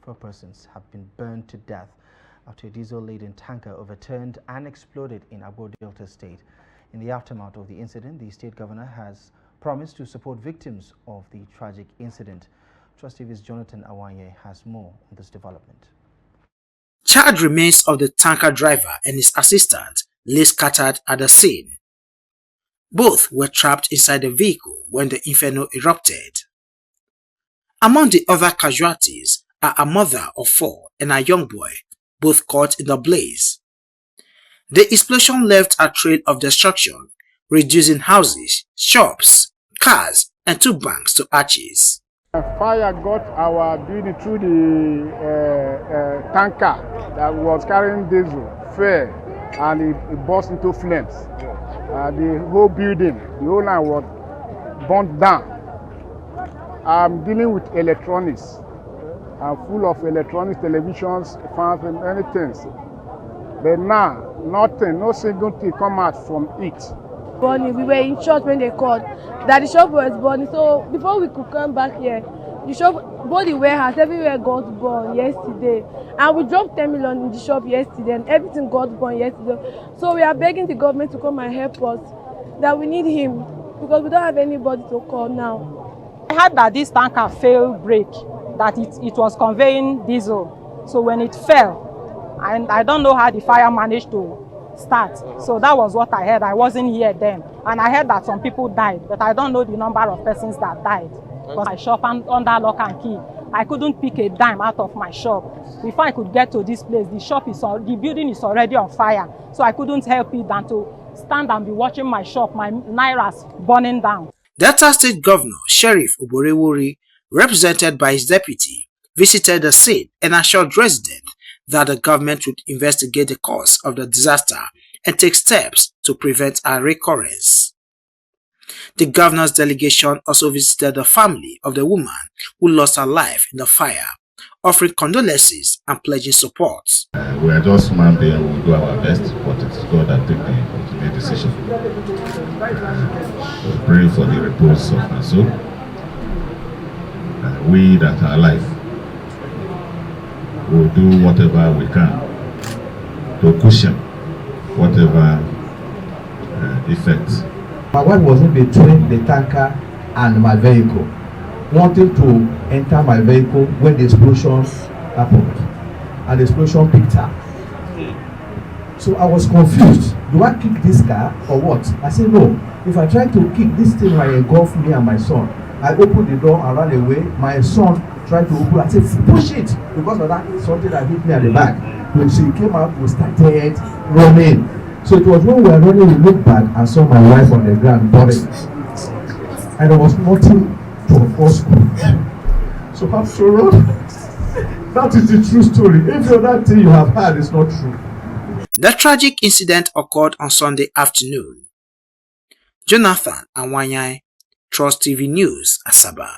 4 persons have been burned to death after a diesel-laden tanker overturned and exploded in Agbor Delta State. In the aftermath of the incident, the state governor has promised to support victims of the tragic incident. Trust TV's Jonathan Awanye has more on this development. Charred remains of the tanker driver and his assistant lay scattered at the scene. Both were trapped inside the vehicle when the inferno erupted. Among the other casualties are a mother of 4 and a young boy, both caught in the blaze. The explosion left a trail of destruction, reducing houses, shops, cars, and 2 banks to ashes. Fire got our building through the tanker that was carrying diesel, fuel, and it burst into flames. The whole building, the whole line was burnt down. I'm dealing with electronics. I'm full of electronics, televisions, fans, and anything. But now, nothing, no single thing come out from it. Burning. We were in church when they called that the shop was burning. So before we could come back here, the shop, both the warehouse, everywhere got burned yesterday. And we dropped 10 million in the shop yesterday, and everything got burned yesterday. So we are begging the government to come and help us, that we need him, because we don't have anybody to call now. I heard that this tanker failed brake, that it was conveying diesel. So when it fell, and I don't know how the fire managed to start. So that was what I heard. I wasn't here then. And I heard that some people died, but I don't know the number of persons that died. Because my shop under lock and key. I couldn't pick a dime out of my shop. Before I could get to this place, the building is already on fire. So I couldn't help it than to stand and be watching my shop, my nairas burning down. Delta State Governor Sheriff Oborewori, represented by his deputy, visited the scene and assured residents that the government would investigate the cause of the disaster and take steps to prevent a recurrence. The governor's delegation also visited the family of the woman who lost her life in the fire, offering condolences and pledging support. We are just man there, we will do our best, but it's God that takes the ultimate decision. We pray for the repose of my soul. We that are alive will do whatever we can to cushion whatever effects. My wife was in between the tanker and my vehicle, wanting to enter my vehicle when the explosion happened, and the explosion picked her. So I was confused. Do I kick this car or what? I said no. If I try to kick this thing, might engulf me and my son. I opened the door and ran away. My son tried to open. I said, push it, because of that something that hit me at the back. When she came out, we started running. So it was when we were running, we looked back and saw my wife on the ground burning. And there was nothing to us. So I have to run. That is the true story. If the other thing you have heard is not true. The tragic incident occurred on Sunday afternoon. Jonathan Awanye, Trust TV News, Asaba.